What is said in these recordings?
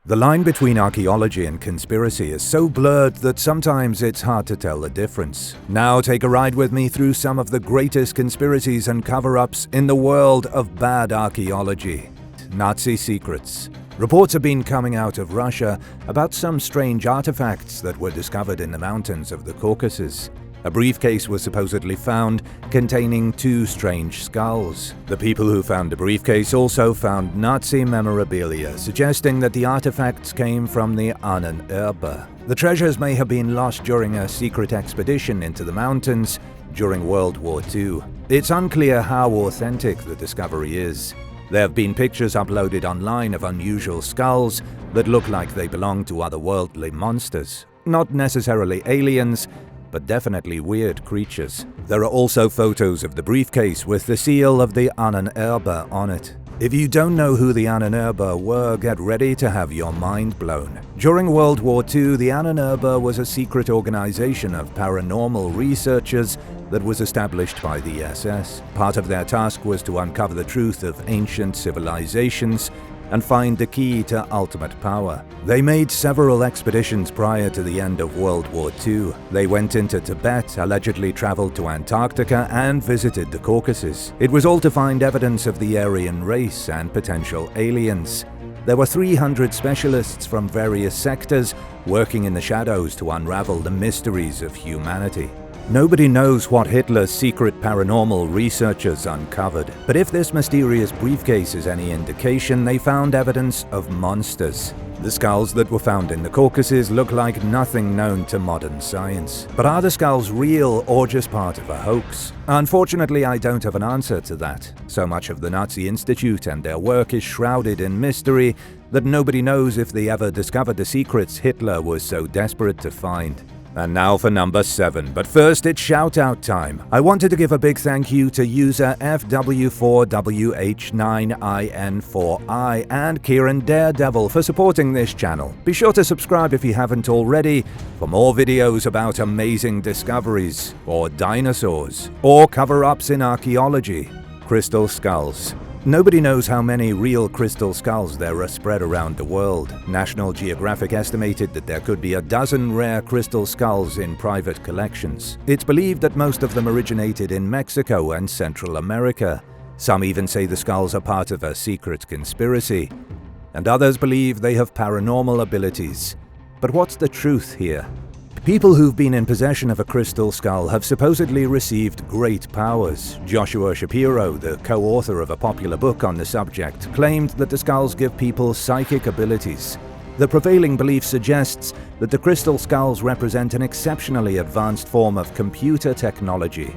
The line between archaeology and conspiracy is so blurred that sometimes it's hard to tell the difference. Now take a ride with me through some of the greatest conspiracies and cover-ups in the world of bad archaeology. Nazi secrets. Reports have been coming out of Russia about some strange artifacts that were discovered in the mountains of the Caucasus. A briefcase was supposedly found containing 2 strange skulls. The people who found the briefcase also found Nazi memorabilia, suggesting that the artifacts came from the Ahnenerbe. The treasures may have been lost during a secret expedition into the mountains during World War II. It's unclear how authentic the discovery is. There have been pictures uploaded online of unusual skulls that look like they belong to otherworldly monsters. Not necessarily aliens, but definitely weird creatures. There are also photos of the briefcase with the seal of the Ahnenerbe on it. If you don't know who the Ahnenerbe were, get ready to have your mind blown. During World War II, the Ahnenerbe was a secret organization of paranormal researchers that was established by the SS. Part of their task was to uncover the truth of ancient civilizations and find the key to ultimate power. They made several expeditions prior to the end of World War II. They went into Tibet, allegedly traveled to Antarctica, and visited the Caucasus. It was all to find evidence of the Aryan race and potential aliens. There were 300 specialists from various sectors working in the shadows to unravel the mysteries of humanity. Nobody knows what Hitler's secret paranormal researchers uncovered, but if this mysterious briefcase is any indication, they found evidence of monsters. The skulls that were found in the Caucasus look like nothing known to modern science. But are the skulls real or just part of a hoax? Unfortunately, I don't have an answer to that. So much of the Nazi Institute and their work is shrouded in mystery that nobody knows if they ever discovered the secrets Hitler was so desperate to find. And now for number 7, but first it's shout-out time. I wanted to give a big thank you to user FW4WH9IN4I and Kieran Daredevil for supporting this channel. Be sure to subscribe if you haven't already for more videos about amazing discoveries, or dinosaurs, or cover-ups in archaeology. Crystal skulls. Nobody knows how many real crystal skulls there are spread around the world. National Geographic estimated that there could be a dozen rare crystal skulls in private collections. It's believed that most of them originated in Mexico and Central America. Some even say the skulls are part of a secret conspiracy, and others believe they have paranormal abilities. But what's the truth here? People who've been in possession of a crystal skull have supposedly received great powers. Joshua Shapiro, the co-author of a popular book on the subject, claimed that the skulls give people psychic abilities. The prevailing belief suggests that the crystal skulls represent an exceptionally advanced form of computer technology.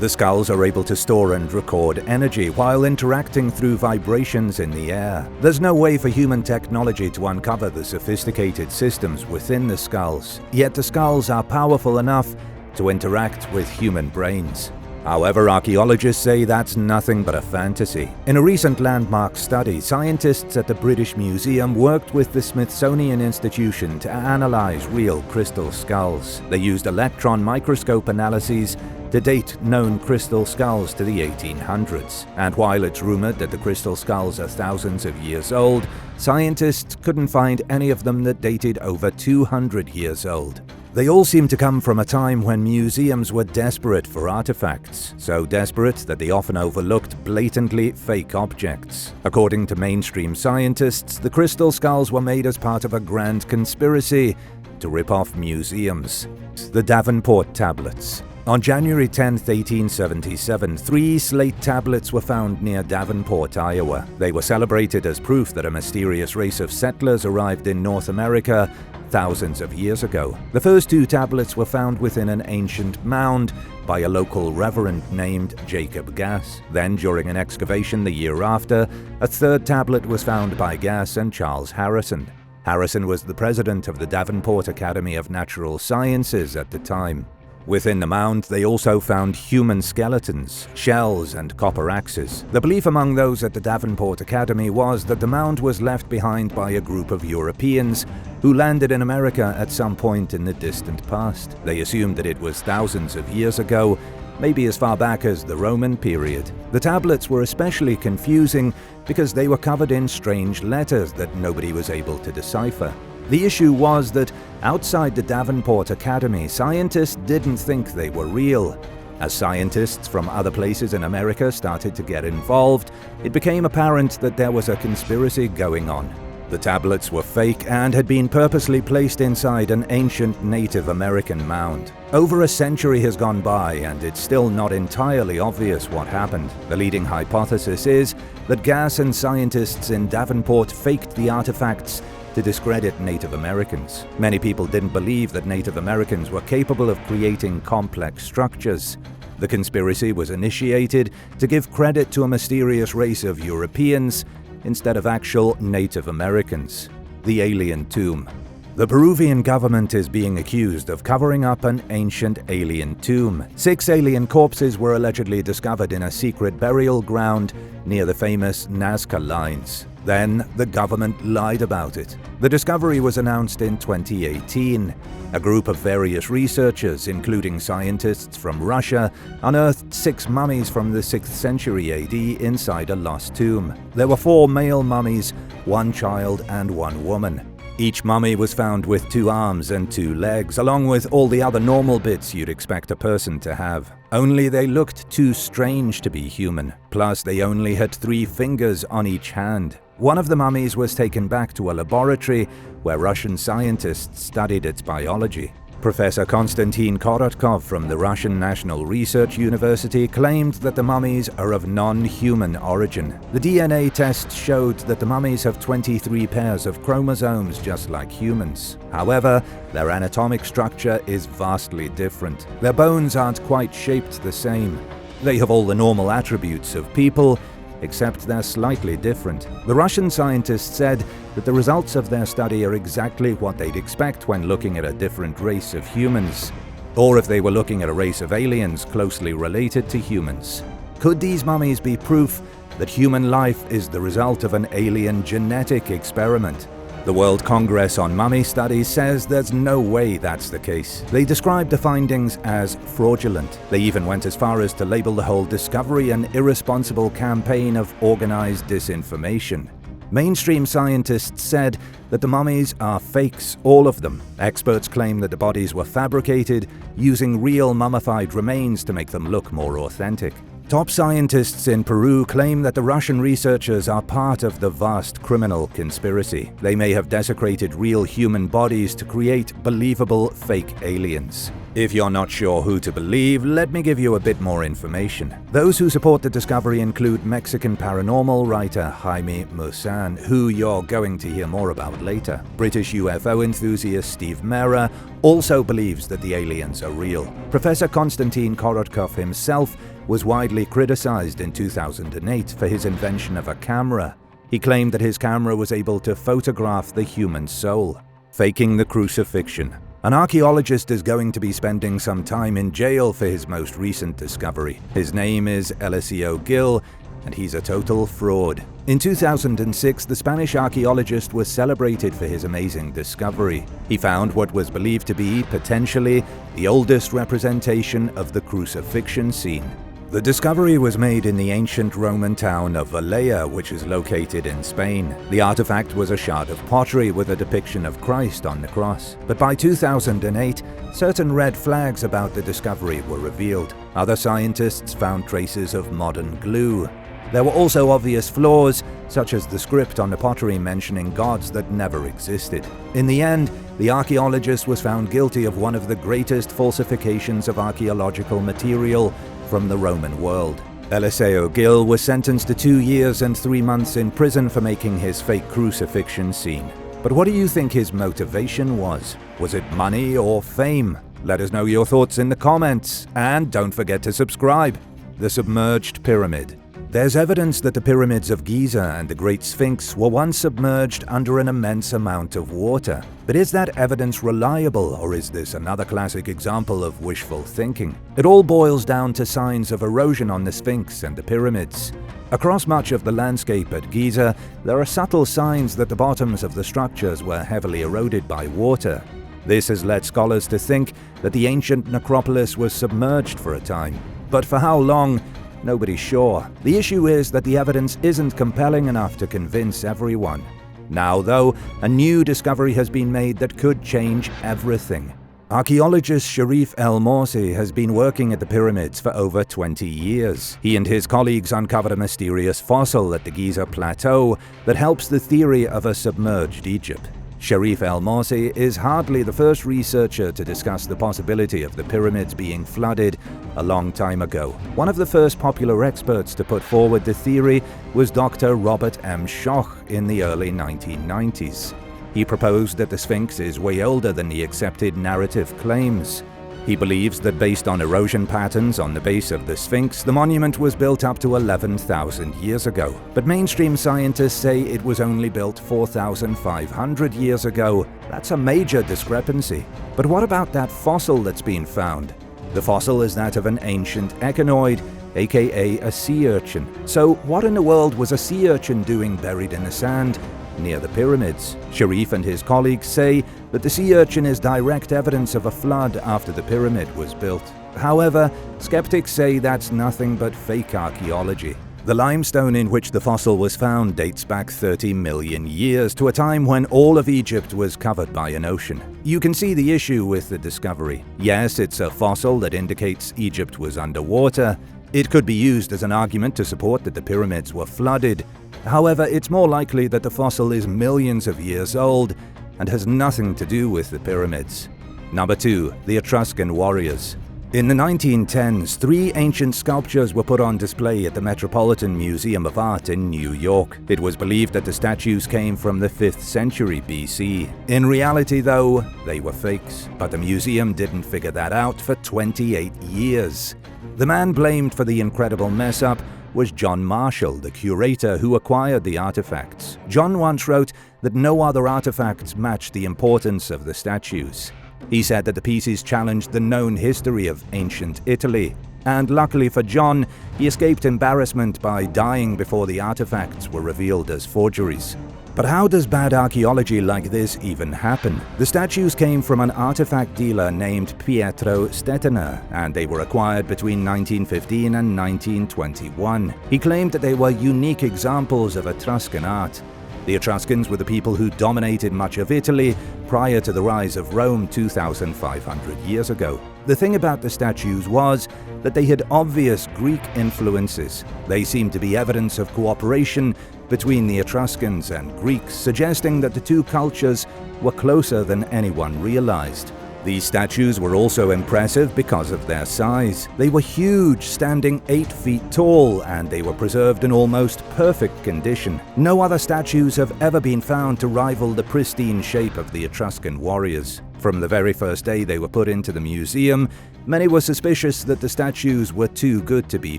The skulls are able to store and record energy while interacting through vibrations in the air. There's no way for human technology to uncover the sophisticated systems within the skulls, yet the skulls are powerful enough to interact with human brains. However, archaeologists say that's nothing but a fantasy. In a recent landmark study, scientists at the British Museum worked with the Smithsonian Institution to analyze real crystal skulls. They used electron microscope analyses to date known crystal skulls to the 1800s. And while it's rumored that the crystal skulls are thousands of years old, scientists couldn't find any of them that dated over 200 years old. They all seem to come from a time when museums were desperate for artifacts, so desperate that they often overlooked blatantly fake objects. According to mainstream scientists, the crystal skulls were made as part of a grand conspiracy to rip off museums. The Davenport Tablets. On January 10, 1877, 3 slate tablets were found near Davenport, Iowa. They were celebrated as proof that a mysterious race of settlers arrived in North America thousands of years ago. The first 2 tablets were found within an ancient mound by a local reverend named Jacob Gass. Then, during an excavation the year after, a 3rd tablet was found by Gass and Charles Harrison. Harrison was the president of the Davenport Academy of Natural Sciences at the time. Within the mound, they also found human skeletons, shells, and copper axes. The belief among those at the Davenport Academy was that the mound was left behind by a group of Europeans who landed in America at some point in the distant past. They assumed that it was thousands of years ago, maybe as far back as the Roman period. The tablets were especially confusing because they were covered in strange letters that nobody was able to decipher. The issue was that outside the Davenport Academy, scientists didn't think they were real. As scientists from other places in America started to get involved, it became apparent that there was a conspiracy going on. The tablets were fake and had been purposely placed inside an ancient Native American mound. Over a century has gone by and it's still not entirely obvious what happened. The leading hypothesis is that Gass and scientists in Davenport faked the artifacts to discredit Native Americans. Many people didn't believe that Native Americans were capable of creating complex structures. The conspiracy was initiated to give credit to a mysterious race of Europeans instead of actual Native Americans. The alien tomb. The Peruvian government is being accused of covering up an ancient alien tomb. 6 alien corpses were allegedly discovered in a secret burial ground near the famous Nazca lines. Then, the government lied about it. The discovery was announced in 2018. A group of various researchers, including scientists from Russia, unearthed 6 mummies from the 6th century AD inside a lost tomb. There were 4 male mummies, 1 child and 1 woman. Each mummy was found with 2 arms and 2 legs, along with all the other normal bits you'd expect a person to have. Only they looked too strange to be human. Plus, they only had 3 fingers on each hand. One of the mummies was taken back to a laboratory where Russian scientists studied its biology. Professor Konstantin Korotkov from the Russian National Research University claimed that the mummies are of non-human origin. The DNA tests showed that the mummies have 23 pairs of chromosomes just like humans. However, their anatomic structure is vastly different. Their bones aren't quite shaped the same. They have all the normal attributes of people, except they're slightly different. The Russian scientists said that the results of their study are exactly what they'd expect when looking at a different race of humans, or if they were looking at a race of aliens closely related to humans. Could these mummies be proof that human life is the result of an alien genetic experiment? The World Congress on Mummy Studies says there's no way that's the case. They described the findings as fraudulent. They even went as far as to label the whole discovery an irresponsible campaign of organized disinformation. Mainstream scientists said that the mummies are fakes, all of them. Experts claim that the bodies were fabricated using real mummified remains to make them look more authentic. Top scientists in Peru claim that the Russian researchers are part of the vast criminal conspiracy. They may have desecrated real human bodies to create believable fake aliens. If you're not sure who to believe, let me give you a bit more information. Those who support the discovery include Mexican paranormal writer Jaime Maussan, who you're going to hear more about later. British UFO enthusiast Steve Mera also believes that the aliens are real. Professor Konstantin Korotkov himself was widely criticized in 2008 for his invention of a camera. He claimed that his camera was able to photograph the human soul. Faking the crucifixion. An archaeologist is going to be spending some time in jail for his most recent discovery. His name is Eliseo Gil, and he's a total fraud. In 2006, the Spanish archaeologist was celebrated for his amazing discovery. He found what was believed to be, potentially, the oldest representation of the crucifixion scene. The discovery was made in the ancient Roman town of Valleja, which is located in Spain. The artifact was a shard of pottery with a depiction of Christ on the cross. But by 2008, certain red flags about the discovery were revealed. Other scientists found traces of modern glue. There were also obvious flaws, such as the script on the pottery mentioning gods that never existed. In the end, the archaeologist was found guilty of one of the greatest falsifications of archaeological material from the Roman world. Eliseo Gil was sentenced to 2 years and 3 months in prison for making his fake crucifixion scene. But what do you think his motivation was? Was it money or fame? Let us know your thoughts in the comments, and don't forget to subscribe. The Submerged Pyramid. There's evidence that the pyramids of Giza and the Great Sphinx were once submerged under an immense amount of water. But is that evidence reliable, or is this another classic example of wishful thinking? It all boils down to signs of erosion on the Sphinx and the pyramids. Across much of the landscape at Giza, there are subtle signs that the bottoms of the structures were heavily eroded by water. This has led scholars to think that the ancient necropolis was submerged for a time. But for how long? Nobody's sure. The issue is that the evidence isn't compelling enough to convince everyone. Now, though, a new discovery has been made that could change everything. Archaeologist Sharif El-Morsi has been working at the pyramids for over 20 years. He and his colleagues uncovered a mysterious fossil at the Giza Plateau that helps the theory of a submerged Egypt. Sharif El-Morsi is hardly the first researcher to discuss the possibility of the pyramids being flooded a long time ago. One of the first popular experts to put forward the theory was Dr. Robert M. Schoch in the early 1990s. He proposed that the Sphinx is way older than the accepted narrative claims. He believes that based on erosion patterns on the base of the Sphinx, the monument was built up to 11,000 years ago. But mainstream scientists say it was only built 4,500 years ago. That's a major discrepancy. But what about that fossil that's been found? The fossil is that of an ancient echinoid, aka a sea urchin. So what in the world was a sea urchin doing buried in the sand near the pyramids? Sharif and his colleagues say that the sea urchin is direct evidence of a flood after the pyramid was built. However, skeptics say that's nothing but fake archaeology. The limestone in which the fossil was found dates back 30 million years to a time when all of Egypt was covered by an ocean. You can see the issue with the discovery. Yes, it's a fossil that indicates Egypt was underwater. It could be used as an argument to support that the pyramids were flooded. However, it's more likely that the fossil is millions of years old and has nothing to do with the pyramids. Number 2. The Etruscan warriors. In the 1910s, 3 ancient sculptures were put on display at the Metropolitan Museum of Art in New York. It was believed that the statues came from the 5th century BC. In reality, though, they were fakes. But the museum didn't figure that out for 28 years. The man blamed for the incredible mess-up was John Marshall, the curator who acquired the artifacts. John once wrote that no other artifacts matched the importance of the statues. He said that the pieces challenged the known history of ancient Italy. And luckily for John, he escaped embarrassment by dying before the artifacts were revealed as forgeries. But how does bad archaeology like this even happen? The statues came from an artifact dealer named Pietro Stettiner, and they were acquired between 1915 and 1921. He claimed that they were unique examples of Etruscan art. The Etruscans were the people who dominated much of Italy prior to the rise of Rome 2,500 years ago. The thing about the statues was that they had obvious Greek influences. They seemed to be evidence of cooperation between the Etruscans and Greeks, suggesting that the two cultures were closer than anyone realized. These statues were also impressive because of their size. They were huge, standing 8 feet tall, and they were preserved in almost perfect condition. No other statues have ever been found to rival the pristine shape of the Etruscan warriors. From the very first day they were put into the museum, many were suspicious that the statues were too good to be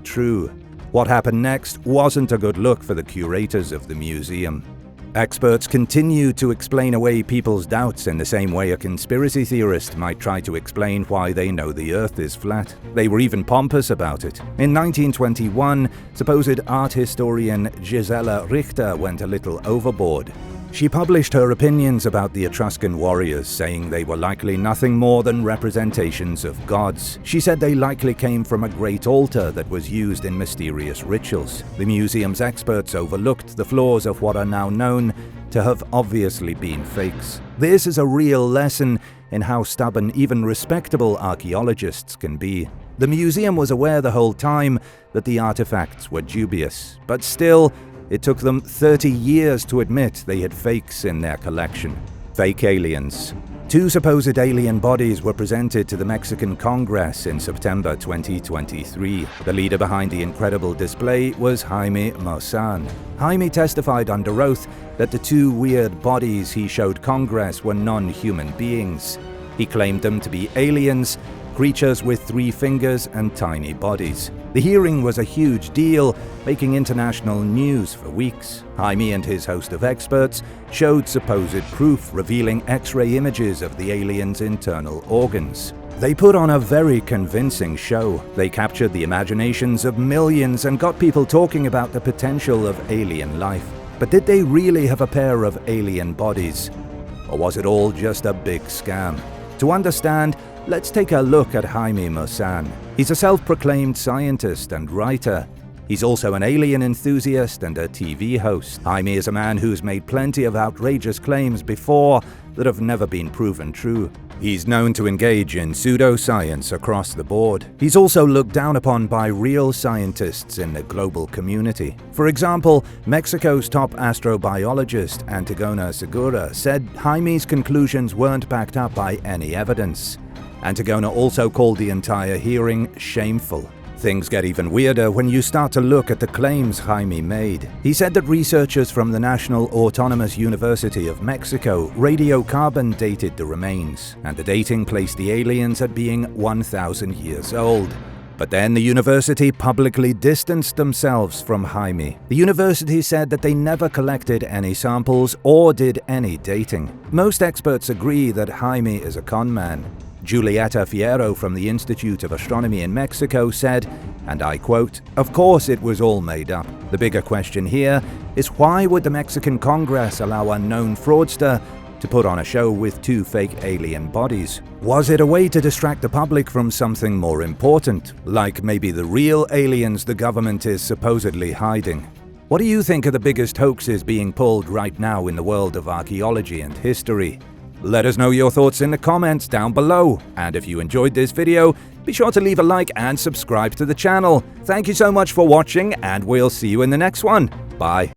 true. What happened next wasn't a good look for the curators of the museum. Experts continue to explain away people's doubts in the same way a conspiracy theorist might try to explain why they know the Earth is flat. They were even pompous about it. In 1921, supposed art historian Gisela Richter went a little overboard. She published her opinions about the Etruscan warriors, saying they were likely nothing more than representations of gods. She said they likely came from a great altar that was used in mysterious rituals. The museum's experts overlooked the flaws of what are now known to have obviously been fakes. This is a real lesson in how stubborn even respectable archaeologists can be. The museum was aware the whole time that the artifacts were dubious, but still, it took them 30 years to admit they had fakes in their collection. Fake aliens. 2 supposed alien bodies were presented to the Mexican Congress in September 2023. The leader behind the incredible display was Jaime Maussan. Jaime testified under oath that the 2 weird bodies he showed Congress were non-human beings. He claimed them to be aliens, creatures with 3 fingers and tiny bodies. The hearing was a huge deal, making international news for weeks. Jaime and his host of experts showed supposed proof revealing X-ray images of the aliens' internal organs. They put on a very convincing show. They captured the imaginations of millions and got people talking about the potential of alien life. But did they really have a pair of alien bodies? Or was it all just a big scam? To understand, Let's take a look at Jaime Maussan. He's a self-proclaimed scientist and writer. He's also an alien enthusiast and a TV host. Jaime is a man who's made plenty of outrageous claims before that have never been proven true. He's known to engage in pseudoscience across the board. He's also looked down upon by real scientists in the global community. For example, Mexico's top astrobiologist, Antigona Segura, said Jaime's conclusions weren't backed up by any evidence. Antigona also called the entire hearing shameful. Things get even weirder when you start to look at the claims Jaime made. He said that researchers from the National Autonomous University of Mexico radiocarbon dated the remains, and the dating placed the aliens at being 1,000 years old. But then the university publicly distanced themselves from Jaime. The university said that they never collected any samples or did any dating. Most experts agree that Jaime is a con man. Julieta Fierro from the Institute of Astronomy in Mexico said, and I quote, "Of course it was all made up. The bigger question here is why would the Mexican Congress allow a known fraudster to put on a show with 2 fake alien bodies? Was it a way to distract the public from something more important, like maybe the real aliens the government is supposedly hiding?" What do you think are the biggest hoaxes being pulled right now in the world of archaeology and history? Let us know your thoughts in the comments down below, and if you enjoyed this video, be sure to leave a like and subscribe to the channel. Thank you so much for watching, and we'll see you in the next one. Bye.